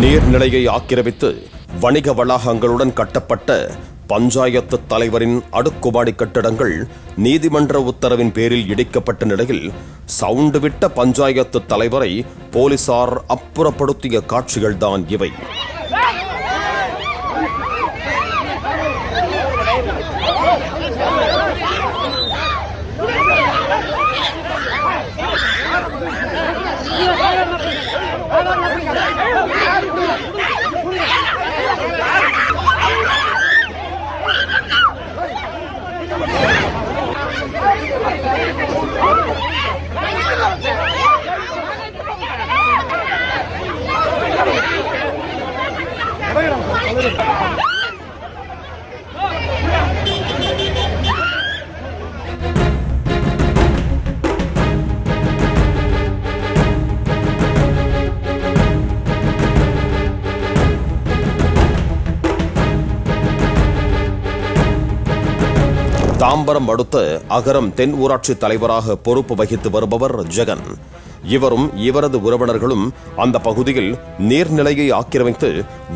நீர்நிலையை ஆக்கிரமித்து வணிக வளாகங்களுடன் கட்டப்பட்ட பஞ்சாயத்து தலைவரின் அடுக்குமாடி கட்டடங்கள் நீதிமன்ற உத்தரவின் பேரில் இடிக்கப்பட்ட நிலையில் சவுண்டு விட்ட பஞ்சாயத்து தலைவரை போலீசார் அப்புறப்படுத்திய காட்சிகள்தான் இவை. தாம்பரம் அடுத்த அகரம் தென் ஊராட்சி தலைவராக பொறுப்பு வகித்து வருபவர் ஜெகன். இவரும் இவரது உறவினர்களும் அந்த பகுதியில் நீர்நிலையை ஆக்கிரமித்து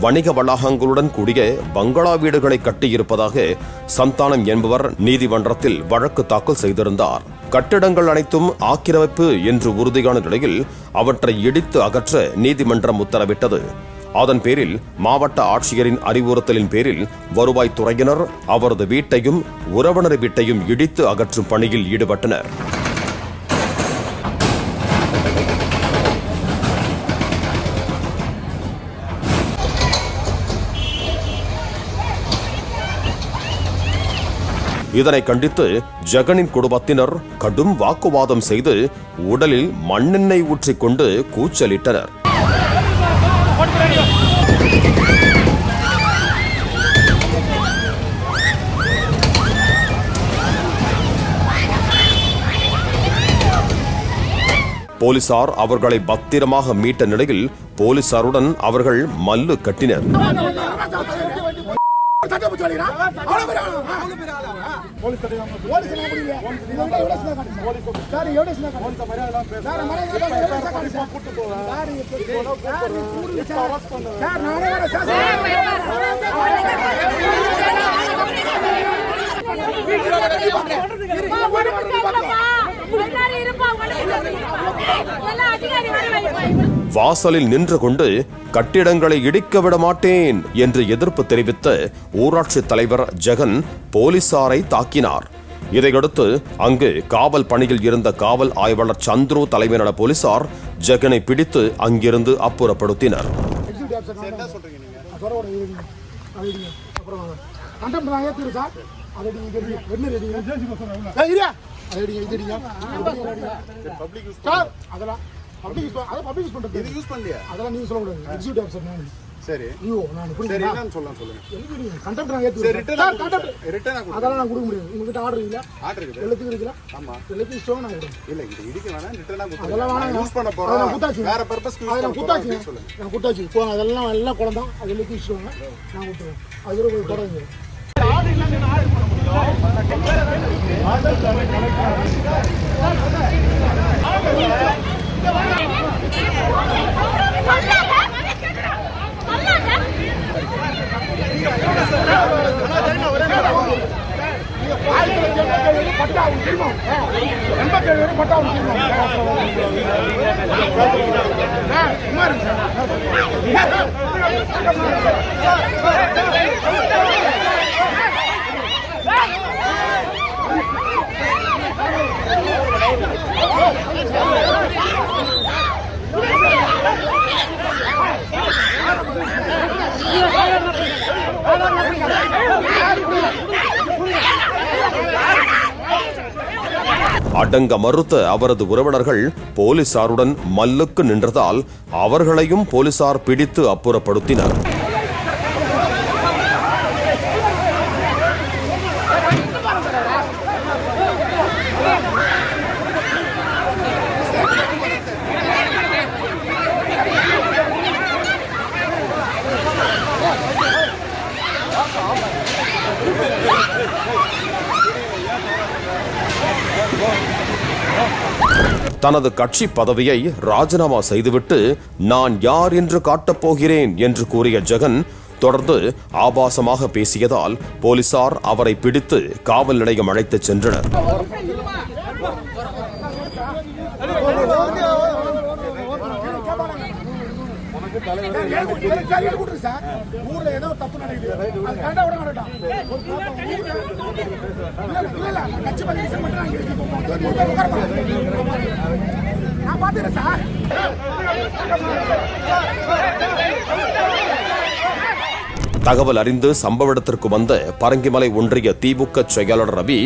வணிக வளாகங்களுடன் கூடிய பங்களா வீடுகளை கட்டியிருப்பதாக சந்தானம் என்பவர் நீதிமன்றத்தில் வழக்கு தாக்கல் செய்திருந்தார். கட்டிடங்கள் அனைத்தும் ஆக்கிரமிப்பு என்று உறுதியான நிலையில் அவற்றை இடித்து அகற்ற நீதிமன்றம் உத்தரவிட்டது. அதன் பேரில் மாவட்ட ஆட்சியரின் அறிவுறுத்தலின் பேரில் வருவாய்த்துறையினர் அவரது வீட்டையும் உறவினர் வீட்டையும் இடித்து அகற்றும் பணியில் ஈடுபட்டனர். இதனை கண்டித்து ஜெகனின் குடும்பத்தினர் கடும் வாக்குவாதம் செய்து உடலில் மண்ணெண்ணெய் ஊற்றிக்கொண்டு கூச்சலிட்டனர். போலீசார் அவர்களை பத்திரமாக மீட்ட நிலையில் போலீசாருடன் அவர்கள் மல்லு கட்டினர். வாசலில் நின்று கொண்டு கட்டிடங்களை இடிக்க விட மாட்டேன் என்று எதிர்ப்பு தெரிவித்த ஊராட்சி தலைவர் ஜெகன் போலீசாரை தாக்கினார். இதையடுத்து அங்கு காவல் பணியில் இருந்த காவல் ஆய்வாளர் சந்துரு தலைமையிலான போலீசார் ஜெகனை பிடித்து அங்கிருந்து அப்புறப்படுத்தினர். சரி நான் சரி என்னன்னு சொல்லுங்க கண்டெம்ட் நான் ஏத்து ரிட்டர்ன் அதெல்லாம் நான் கொடுக்க முடியாது. உங்ககிட்ட ஆர்டர் இல்ல ஆர்டர் இருக்கு எல்லாத்துக்கும் இருக்குல ஆமா எல்லாத்துக்கும் இஷ்டம் நான் கொடுறேன். இல்ல இது இடிக்க வேணாம் ரிட்டர்னா கொடுங்க. அதெல்லாம் வேணாம் யூஸ் பண்ண போறோம் வேற பர்பஸ்க்கு யூஸ் பண்ண குத்தாச்சு சொல்லுங்க. நான் குத்தாச்சு போங்க அதெல்லாம் எல்லாம் குழந்தை அது எல்லாத்துக்கும் இஷ்டம் நான் கொடுத்துறேன். அது ஒரு தொடங்க ஆர்டர் இல்ல நான் ஆர்டர் பண்ண முடியும். ஆர்டர் அடங்க மறுத்த அவரது உறவினர்கள் போலீசாருடன் மல்லுக்கு நின்றதால் அவர்களையும் போலீசார் பிடித்து அப்புறப்படுத்தினர். தனது கட்சி பதவியை ராஜினாமா செய்துவிட்டு நான் யார் என்று காட்டப் போகிறேன் என்று கூறிய ஜெகன் தொடர்ந்து ஆபாசமாக பேசியதால் போலீசார் அவரை பிடித்து காவல் நிலையம் அழைத்துச் சென்றனர். தகவல் அறிந்து சம்பவ இடத்திற்கு வந்த பரங்கிமலை ஒன்றிய திமுக செயலாளர் ரவி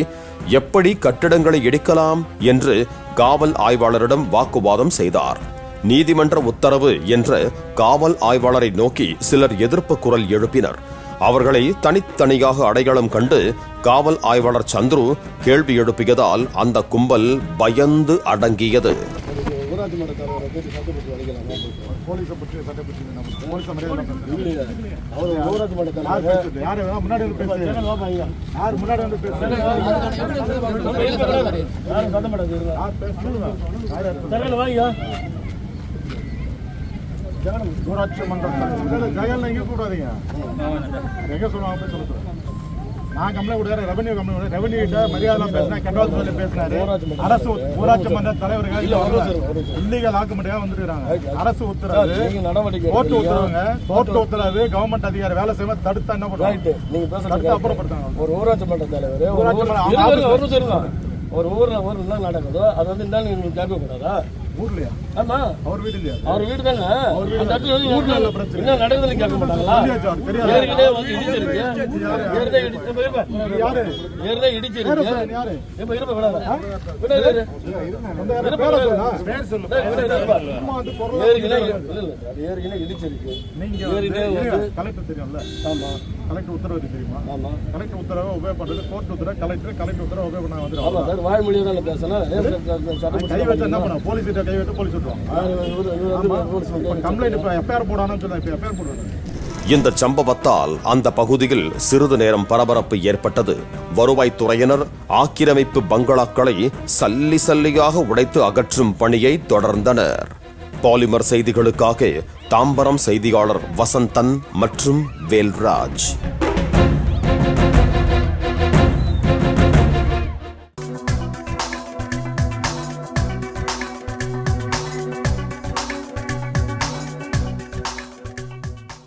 எப்படி கட்டிடங்களை இடிக்கலாம் என்று காவல் ஆய்வாளரிடம் வாக்குவாதம் செய்தார். நீதிமன்ற உத்தரவு என்ற காவல் ஆய்வாளரை நோக்கி சிலர் எதிர்ப்பு குரல் எழுப்பினர். அவர்களை தனித்தனியாக அடையாளம் கண்டு காவல் ஆய்வாளர் சந்துரு கேள்வி எழுப்பியதால் அந்த கும்பல் பயந்து அடங்கியது. ஊராட்சி மன்றம் எங்க கூடாதீங்க, எங்க சொல்லுவாங்க சொல்லுங்க. நான் கம்ப்ளைண்ட் கொடுக்குறேன், ரெவன்யூ கிட்ட மரியாதை பேசுறேன், கெண்டவால் பேசுறாரு. அரசு ஊராட்சி மன்ற தலைவர்கள் இல்லீகல் ஆக்குமட்டியாக வந்துருக்காங்க. அரசு உத்தரவு, கோர்ட்டு உத்தரவுங்க, கோர்ட்டு உத்தரவு கவர்மெண்ட் அதிகாரி வேலை செய்ய தடுத்தா என்ன பண்ணுவாங்க? நீங்க பேசுறது அப்புறப்படுத்தாங்க. ஒரு ஊராட்சி மன்ற தலைவர் ஒரு ஊர்ல என்ன நடக்குதோ அது வந்து என்ன நீங்க கேட்க கூடாதா? ஊர்லயா? ஆமா, அவர் வீடு இல்லையா? அவர் வீடு தாங்க. அந்த இடத்துல என்ன நடக்குதுன்னு கேட்க மாட்டாங்களா? ஏற்கனவே வந்து இடிச்சிருக்கு, ஏற்கனவே இடிச்சிருக்கு. இப்ப இருப்ப விடாத ஏற்கனவே இடிச்சிருக்கு. கலெக்டர் தெரியும்ல? ஆமா, கலெக்டர் உத்தரவு தெரியுமா? ஆமா, கலெக்டர் உத்தரவை உபயோக பண்றது கோர்ட் உத்தரவு, கலெக்டர் உத்தரவு உபயோக பண்ண வந்து வாய்மொழியாக பேசலாம். கை வச்சு என்ன பண்ண? போலீஸ் கை வச்சு போலீஸ் விட்டுருவாங்க. இந்த சம்பவத்தால் அந்த பகுதியில் சிறிது நேரம் பரபரப்பு ஏற்பட்டது. வருவாய்த்துறையினர் ஆக்கிரமிப்பு பங்களாக்களை சல்லி சல்லியாக உடைத்து அகற்றும் பணியை தொடர்ந்தனர். பாலிமர் செய்திகளுக்காக தாம்பரம் செய்தியாளர் வசந்தன் மற்றும் வேல்ராஜ்.